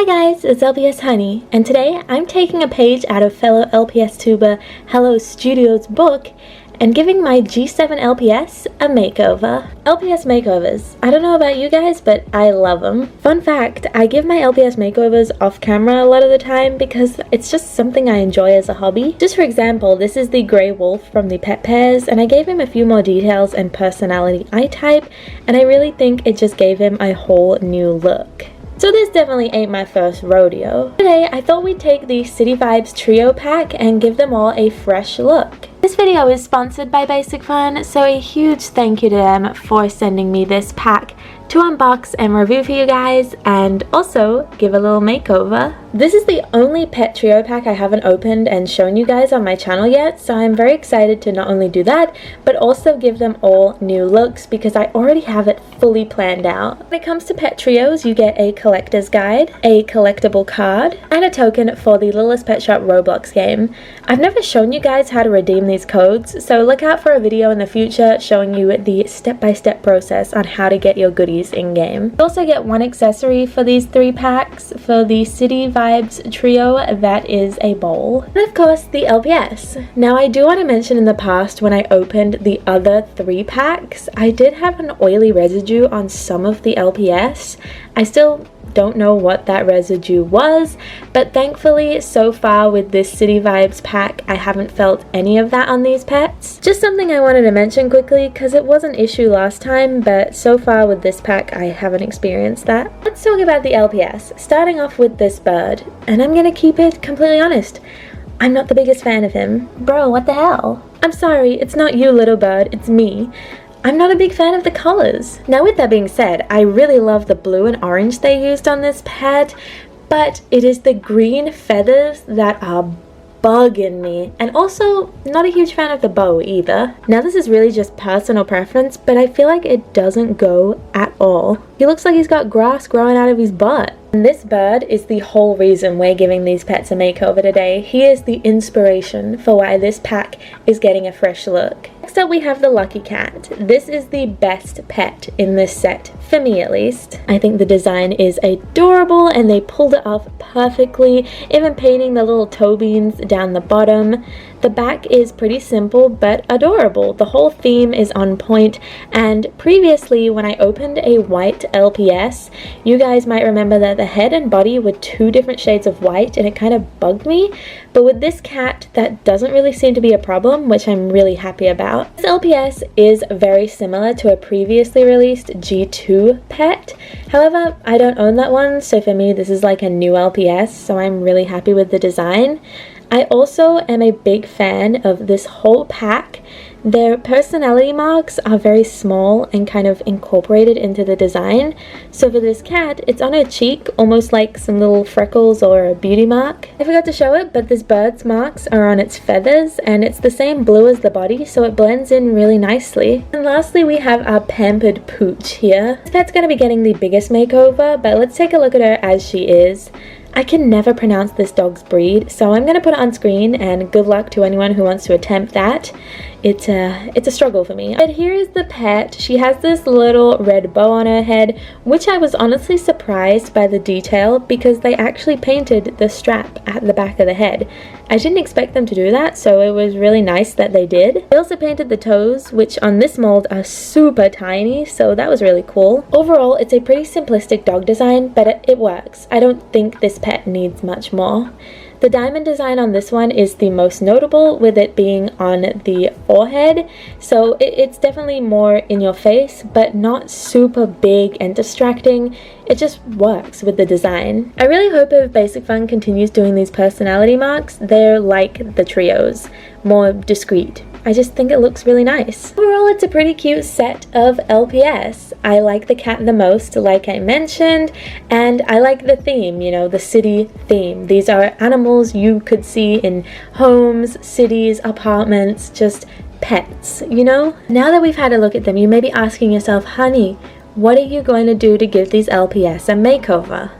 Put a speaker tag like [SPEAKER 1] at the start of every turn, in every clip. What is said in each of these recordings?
[SPEAKER 1] Hi guys, it's LpsHoney, and today I'm taking a page out of fellow LPS tuber Hello Studio's book and giving my G7 LPS a makeover. LPS Makeovers. I don't know about you guys, but I love them. Fun fact, I give my LPS makeovers off camera a lot of the time because it's just something I enjoy as a hobby. Just for example, this is the grey wolf from the pet pairs, and I gave him a few more details and personality I type, and I really think it just gave him a whole new look. So this definitely ain't my first rodeo. Today I thought we'd take the City Vibes Trio pack and give them all a fresh look. This video is sponsored by Basic Fun, so a huge thank you to them for sending me this pack to unbox and review for you guys, and also give a little makeover. This is the only pet trio pack I haven't opened and shown you guys on my channel yet, so I'm very excited to not only do that, but also give them all new looks because I already have it fully planned out. When it comes to pet trios, you get a collector's guide, a collectible card, and a token for the LPS Pet Roblox game. I've never shown you guys how to redeem these codes, so look out for a video in the future showing you the step-by-step process on how to get your goodies in-game. You also get one accessory for these 3 packs for the City Vibes Trio, that is a bowl. And of course the LPS. Now I do want to mention in the past when I opened the other 3 packs, I did have an oily residue on some of the LPS. I still don't know what that residue was, but thankfully so far with this City Vibes pack I haven't felt any of that on these pets. Just something I wanted to mention quickly because it was an issue last time, but so far with this pack I haven't experienced that. Let's talk about the LPS, starting off with this bird, and I'm gonna keep it completely honest. I'm not the biggest fan of him. Bro, what the hell? I'm sorry, it's not you little bird, it's me. I'm not a big fan of the colors. Now with that being said, I really love the blue and orange they used on this pet, but it is the green feathers that are bugging me, and also not a huge fan of the bow either. Now this is really just personal preference, but I feel like it doesn't go at all. He looks like he's got grass growing out of his butt. And this bird is the whole reason we're giving these pets a makeover today. He is the inspiration for why this pack is getting a fresh look. Next up we have the lucky cat. This is the best pet in this set, for me at least. I think the design is adorable and they pulled it off perfectly, even painting the little toe beans down the bottom. The back is pretty simple but adorable. The whole theme is on point, and previously when I opened a white LPS, you guys might remember that the head and body were 2 different shades of white and it kind of bugged me, but with this cat that doesn't really seem to be a problem, which I'm really happy about. This LPS is very similar to a previously released G2 pet, however I don't own that one, so for me this is like a new LPS, so I'm really happy with the design. I also am a big fan of this whole pack. Their personality marks are very small and kind of incorporated into the design. So for this cat, it's on her cheek, almost like some little freckles or a beauty mark. I forgot to show it, but this bird's marks are on its feathers, and it's the same blue as the body, so it blends in really nicely. And lastly, we have our pampered pooch here. This pet's going to be getting the biggest makeover, but let's take a look at her as she is. I can never pronounce this dog's breed, so I'm going to put it on screen, and good luck to anyone who wants to attempt that. It's a struggle for me. But here is the pet. She has this little red bow on her head, which I was honestly surprised by the detail because they actually painted the strap at the back of the head. I didn't expect them to do that, so it was really nice that they did. They also painted the toes, which on this mold are super tiny, so that was really cool. Overall, it's a pretty simplistic dog design, but it works. I don't think this pet needs much more. The diamond design on this one is the most notable, with it being on the forehead, so it's definitely more in your face, but not super big and distracting. It just works with the design. I really hope if Basic Fun continues doing these personality marks, they're like the trios, more discreet. I just think it looks really nice. Overall, it's a pretty cute set of LPS. I like the cat the most, like I mentioned, and I like the theme, you know, the city theme. These are animals you could see in homes, cities, apartments, just pets, you know? Now that we've had a look at them, you may be asking yourself, honey, what are you going to do to give these LPS a makeover?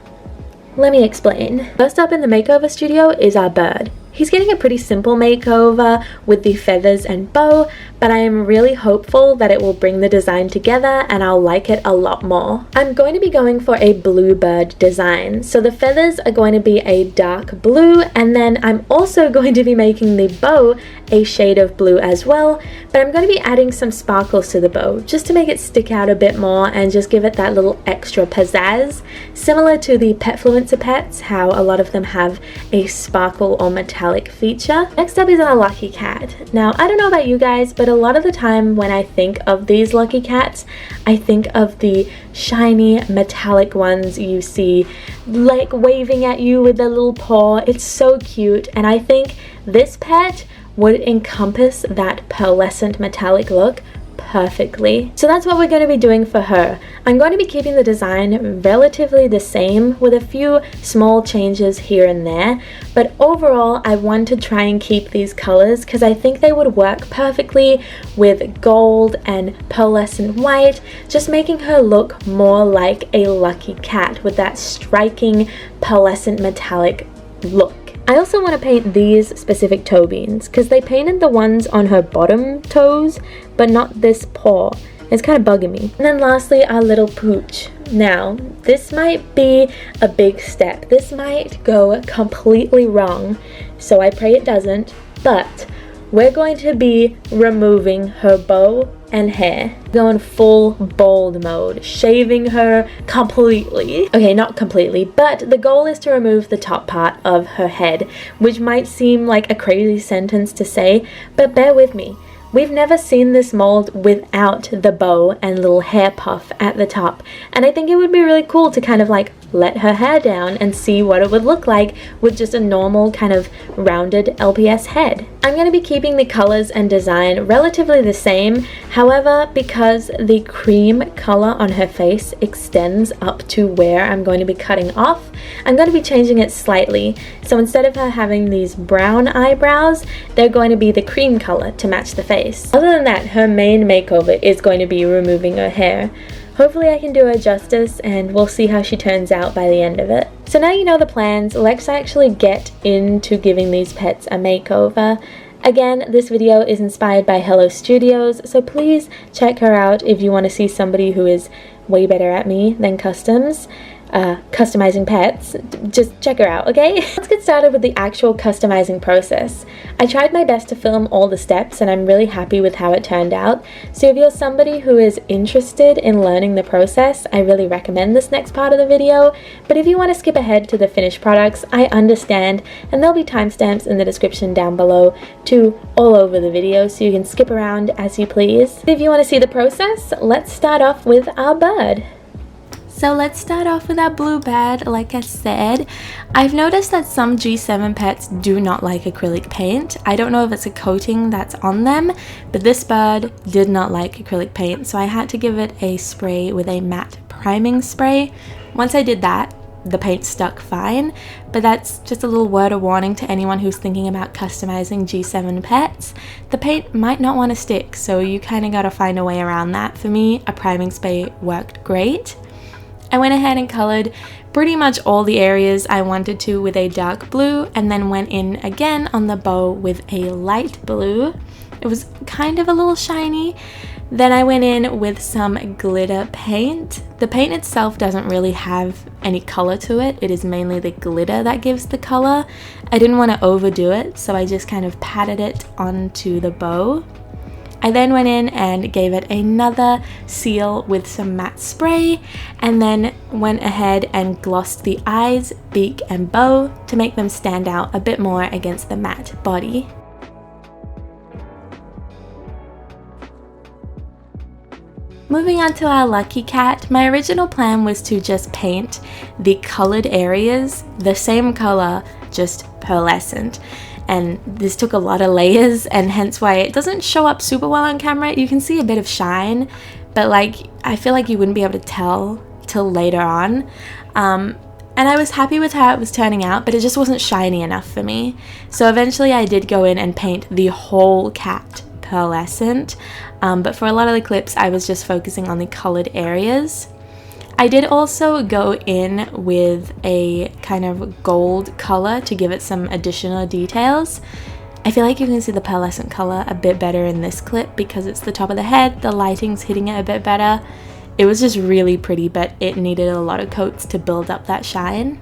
[SPEAKER 1] Let me explain. First up in the makeover studio is our bird. He's getting a pretty simple makeover with the feathers and bow, but I am really hopeful that it will bring the design together and I'll like it a lot more. I'm going to be going for a bluebird design, so the feathers are going to be a dark blue, and then I'm also going to be making the bow a shade of blue as well, but I'm going to be adding some sparkles to the bow just to make it stick out a bit more and just give it that little extra pizzazz, similar to the Petfluencer pets, how a lot of them have a sparkle or metallic feature. Next up is our lucky cat. Now, I don't know about you guys, but a lot of the time when I think of these lucky cats, I think of the shiny metallic ones you see like waving at you with their little paw. It's so cute, and I think this pet would encompass that pearlescent metallic look perfectly. So that's what we're going to be doing for her. I'm going to be keeping the design relatively the same with a few small changes here and there, but overall I want to try and keep these colors because I think they would work perfectly with gold and pearlescent white, just making her look more like a lucky cat with that striking pearlescent metallic look. I also want to paint these specific toe beans because they painted the ones on her bottom toes but not this paw. It's kind of bugging me. And then lastly, our little pooch. Now, this might be a big step. This might go completely wrong, so I pray it doesn't, but we're going to be removing her bow and hair. Going full bald mode, shaving her completely. Okay, not completely, but the goal is to remove the top part of her head, which might seem like a crazy sentence to say, but bear with me. We've never seen this mold without the bow and little hair puff at the top, and I think it would be really cool to kind of like let her hair down and see what it would look like with just a normal kind of rounded LPS head. I'm going to be keeping the colors and design relatively the same, however, because the cream color on her face extends up to where I'm going to be cutting off, I'm going to be changing it slightly. So instead of her having these brown eyebrows, they're going to be the cream color to match the face. Other than that, her main makeover is going to be removing her hair. Hopefully I can do her justice and we'll see how she turns out by the end of it. So now you know the plans, let's actually get into giving these pets a makeover. Again, this video is inspired by Hello Studios, so please check her out if you want to see somebody who is way better at me than customizing pets. Just check her out, okay? Let's get started with the actual customizing process. I tried my best to film all the steps and I'm really happy with how it turned out. So if you're somebody who is interested in learning the process, I really recommend this next part of the video. But if you want to skip ahead to the finished products, I understand, and there'll be timestamps in the description down below to all over the video so you can skip around as you please. If you want to see the process, let's start off with our bird. So let's start off with our blue bird. Like I said, I've noticed that some G7 pets do not like acrylic paint. I don't know if it's a coating that's on them, but this bird did not like acrylic paint, so I had to give it a spray with a matte priming spray. Once I did that, the paint stuck fine, but that's just a little word of warning to anyone who's thinking about customizing G7 pets. The paint might not want to stick, so you kind of got to find a way around that. For me, a priming spray worked great. I went ahead and colored pretty much all the areas I wanted to with a dark blue, and then went in again on the bow with a light blue. It was kind of a little shiny. Then I went in with some glitter paint. The paint itself doesn't really have any color to it. It is mainly the glitter that gives the color. I didn't want to overdo it, so I just kind of patted it onto the bow. I then went in and gave it another seal with some matte spray, and then went ahead and glossed the eyes, beak and bow to make them stand out a bit more against the matte body. Moving on to our lucky cat, my original plan was to just paint the colored areas the same color, just pearlescent. And this took a lot of layers, and hence why it doesn't show up super well on camera. You can see a bit of shine, but like I feel like you wouldn't be able to tell till later on. And I was happy with how it was turning out, but it just wasn't shiny enough for me. So eventually I did go in and paint the whole cat pearlescent, but for a lot of the clips I was just focusing on the colored areas. I did also go in with a kind of gold color to give it some additional details. I feel like you can see the pearlescent color a bit better in this clip because it's the top of the head, the lighting's hitting it a bit better. It was just really pretty, but it needed a lot of coats to build up that shine.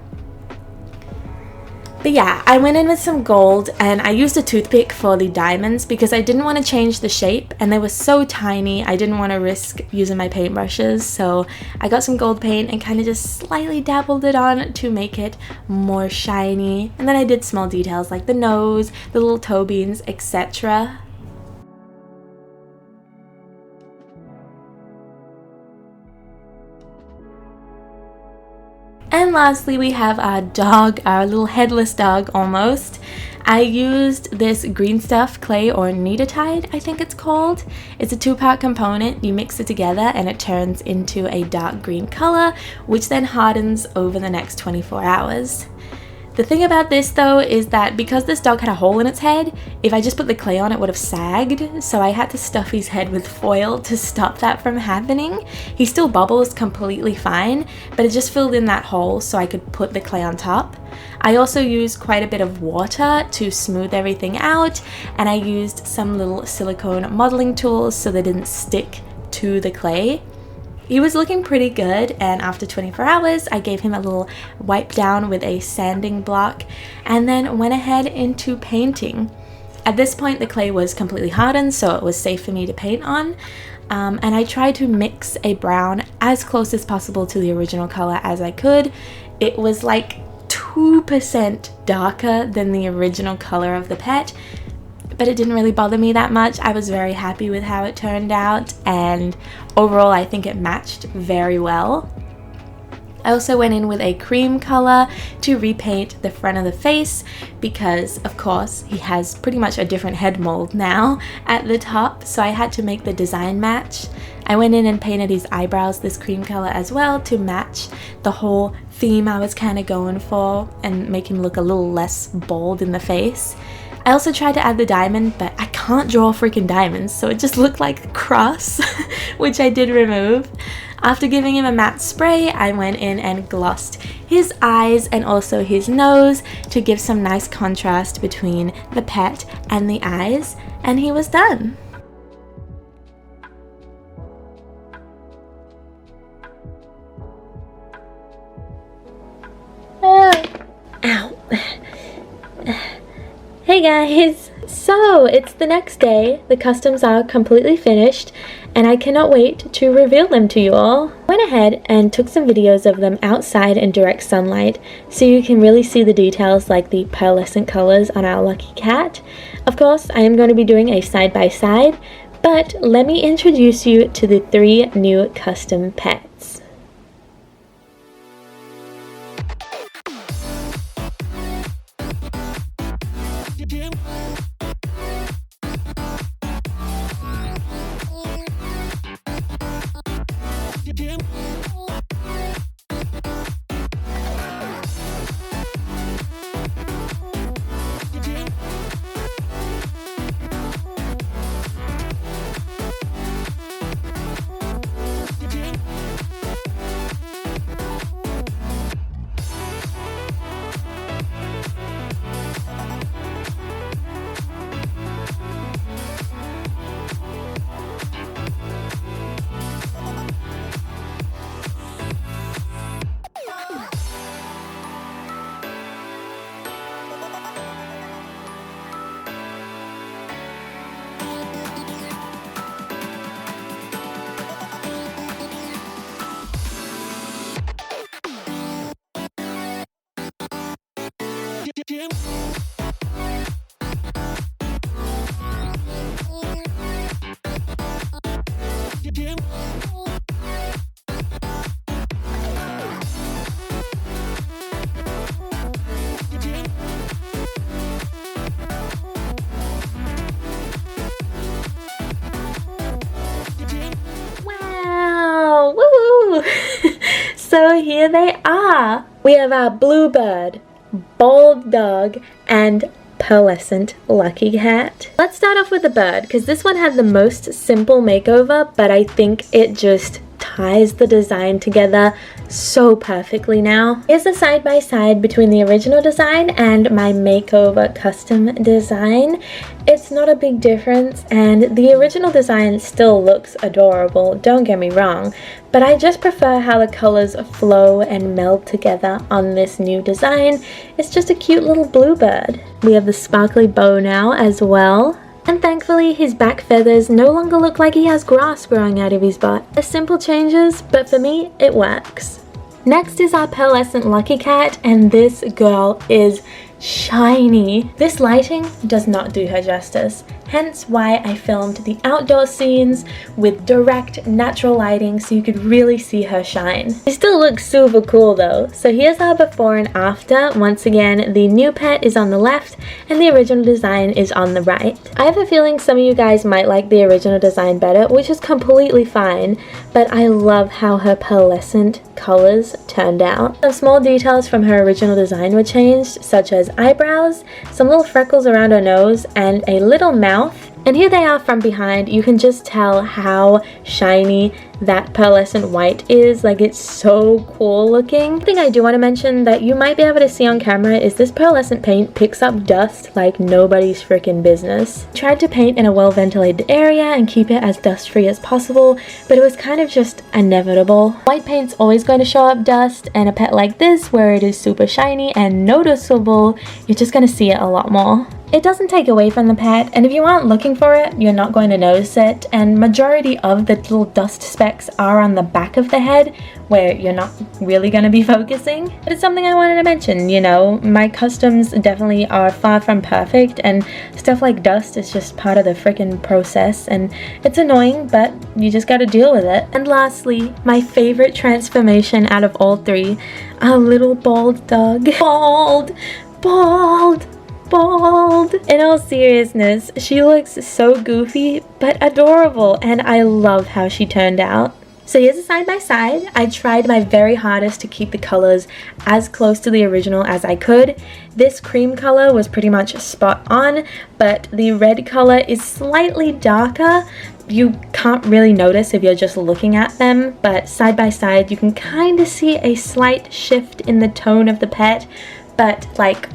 [SPEAKER 1] But yeah, I went in with some gold and I used a toothpick for the diamonds because I didn't want to change the shape and they were so tiny. I didn't want to risk using my paintbrushes, so I got some gold paint and kind of just slightly dabbled it on to make it more shiny. And then I did small details like the nose, the little toe beans, etc. And lastly, we have our dog, our little headless dog almost. I used this green stuff clay or Kneadertide, I think it's called. It's a 2-part component. You mix it together and it turns into a dark green color, which then hardens over the next 24 hours. The thing about this though is that because this dog had a hole in its head, if I just put the clay on it would have sagged, so I had to stuff his head with foil to stop that from happening. He still bubbles completely fine, but it just filled in that hole so I could put the clay on top. I also used quite a bit of water to smooth everything out, and I used some little silicone modeling tools so they didn't stick to the clay. He was looking pretty good, and after 24 hours I gave him a little wipe down with a sanding block and then went ahead into painting. At this point the clay was completely hardened, so it was safe for me to paint on, and I tried to mix a brown as close as possible to the original color as I could. It was like 2% darker than the original color of the pet, but it didn't really bother me that much. I was very happy with how it turned out, and overall I think it matched very well. I also went in with a cream color to repaint the front of the face because of course he has pretty much a different head mold now at the top, so I had to make the design match. I went in and painted his eyebrows this cream color as well to match the whole theme I was kind of going for and make him look a little less bold in the face. I also tried to add the diamond, but I can't draw freaking diamonds, so it just looked like a cross, which I did remove. After giving him a matte spray, I went in and glossed his eyes and also his nose to give some nice contrast between the pet and the eyes, and he was done. Ow. Hey guys! So, it's the next day, the customs are completely finished, and I cannot wait to reveal them to you all. I went ahead and took some videos of them outside in direct sunlight, so you can really see the details like the pearlescent colors on our lucky cat. Of course, I am going to be doing a side-by-side, but let me introduce you to the 3 new custom pets. Wow! Woo! So here they are. We have our bluebird, bald dog, and pearlescent lucky cat. Let's start off with the bird because this one had the most simple makeover, but I think it just ties the design together so perfectly now. Here's the side-by-side between the original design and my makeover custom design. It's not a big difference, and the original design still looks adorable, don't get me wrong, but I just prefer how the colors flow and meld together on this new design. It's just a cute little bluebird. We have the sparkly bow now as well. And thankfully, his back feathers no longer look like he has grass growing out of his butt. They're simple changes, but for me, it works. Next is our pearlescent lucky cat, and this girl is shiny. This lighting does not do her justice, hence why I filmed the outdoor scenes with direct natural lighting so you could really see her shine. She still looks super cool though. So here's our before and after. Once again, the new pet is on the left and the original design is on the right. I have a feeling some of you guys might like the original design better, which is completely fine, but I love how her pearlescent colors turned out. Some small details from her original design were changed, such as eyebrows, some little freckles around her nose, and a little mouth. And here they are from behind. You can just tell how shiny that pearlescent white is. Like, it's so cool looking. One thing I do want to mention that you might be able to see on camera is this pearlescent paint picks up dust like nobody's freaking business. I tried to paint in a well-ventilated area and keep it as dust-free as possible, but it was kind of just inevitable. White paint's always going to show up dust, and a pet like this, where it is super shiny and noticeable, you're just going to see it a lot more. It doesn't take away from the pet, and if you aren't looking for it, you're not going to notice it, and majority of the little dust specks are on the back of the head, where you're not really going to be focusing. But it's something I wanted to mention, you know, my customs definitely are far from perfect, and stuff like dust is just part of the freaking process, and it's annoying, but you just gotta deal with it. And lastly, my favorite transformation out of all three, our little bald dog. Bald! Bald! Bald. In all seriousness, she looks so goofy but adorable, and I love how she turned out. So here's a side by side. I tried my very hardest to keep the colors as close to the original as I could. This cream color was pretty much spot on, but the red color is slightly darker. You can't really notice if you're just looking at them, but side by side you can kind of see a slight shift in the tone of the pet, but like,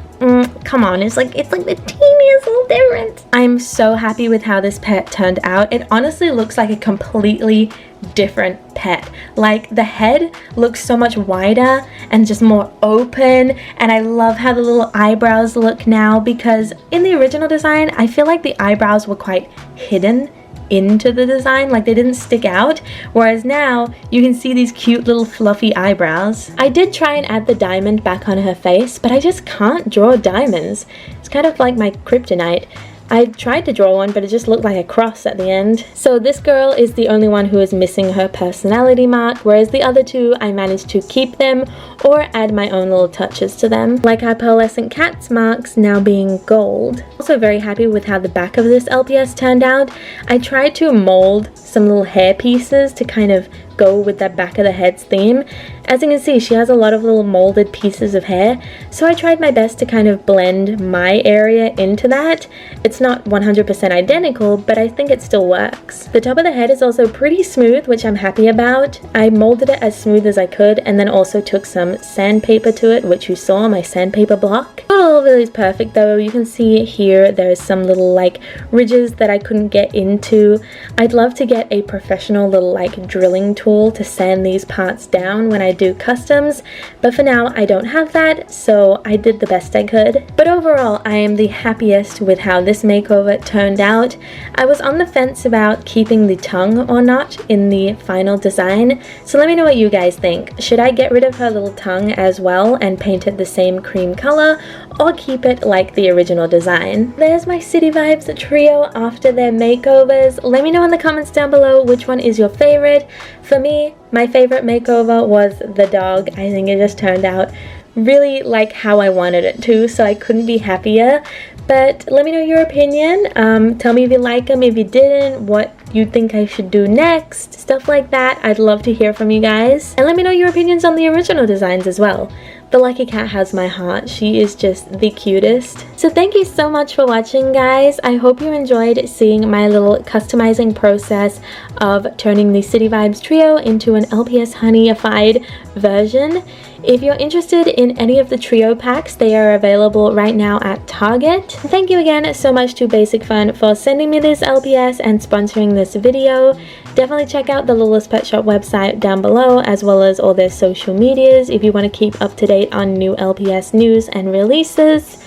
[SPEAKER 1] come on, it's like the teeniest little difference. I'm so happy with how this pet turned out. It honestly looks like a completely different pet. Like, the head looks so much wider and just more open, and I love how the little eyebrows look now, because in the original design I feel like the eyebrows were quite hidden into the design, like they didn't stick out, whereas now you can see these cute little fluffy eyebrows. I did try and add the diamond back on her face, but I just can't draw diamonds. It's kind of like my kryptonite. I tried to draw one, but it just looked like a cross at the end. So this girl is the only one who is missing her personality mark, whereas the other two I managed to keep them or add my own little touches to them, like our pearlescent cat's marks now being gold. Also very happy with how the back of this LPS turned out. I tried to mold some little hair pieces to kind of go with the back of the head's theme. As you can see, she has a lot of little molded pieces of hair, so I tried my best to kind of blend my area into that. It's not 100% identical, but I think it still works. The top of the head is also pretty smooth, which I'm happy about. I molded it as smooth as I could, and then also took some sandpaper to it, which you saw on my sandpaper block. Not all of it is perfect though. You can see here there's some little like ridges that I couldn't get into. I'd love to get a professional little like drilling tool to sand these parts down when I do customs, but for now I don't have that, so I did the best I could. But overall, I am the happiest with how this makeover turned out. I was on the fence about keeping the tongue or not in the final design, so let me know what you guys think. Should I get rid of her little tongue as well and paint it the same cream color, or keep it like the original design? There's my City Vibes trio after their makeovers. Let me know in the comments down below which one is your favorite. For me, my favorite makeover was the dog. I think it just turned out really like how I wanted it to, so I couldn't be happier. But let me know your opinion. Tell me if you like them, if you didn't, what you think I should do next, stuff like that. I'd love to hear from you guys. And let me know your opinions on the original designs as well. The lucky cat has my heart. She is just the cutest. So thank you so much for watching, guys. I hope you enjoyed seeing my little customizing process of turning the City Vibes trio into an LpsHoney-ified version. If you're interested in any of the trio packs, they are available right now at Target. Thank you again so much to Basic Fun for sending me this LPS and sponsoring this video. Definitely check out the Littlest Pet Shop website down below, as well as all their social medias if you want to keep up to date on new LPS news and releases.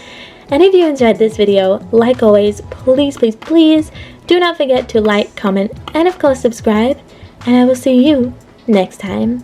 [SPEAKER 1] And if you enjoyed this video, like always, please, please, please do not forget to like, comment, and of course subscribe. And I will see you next time.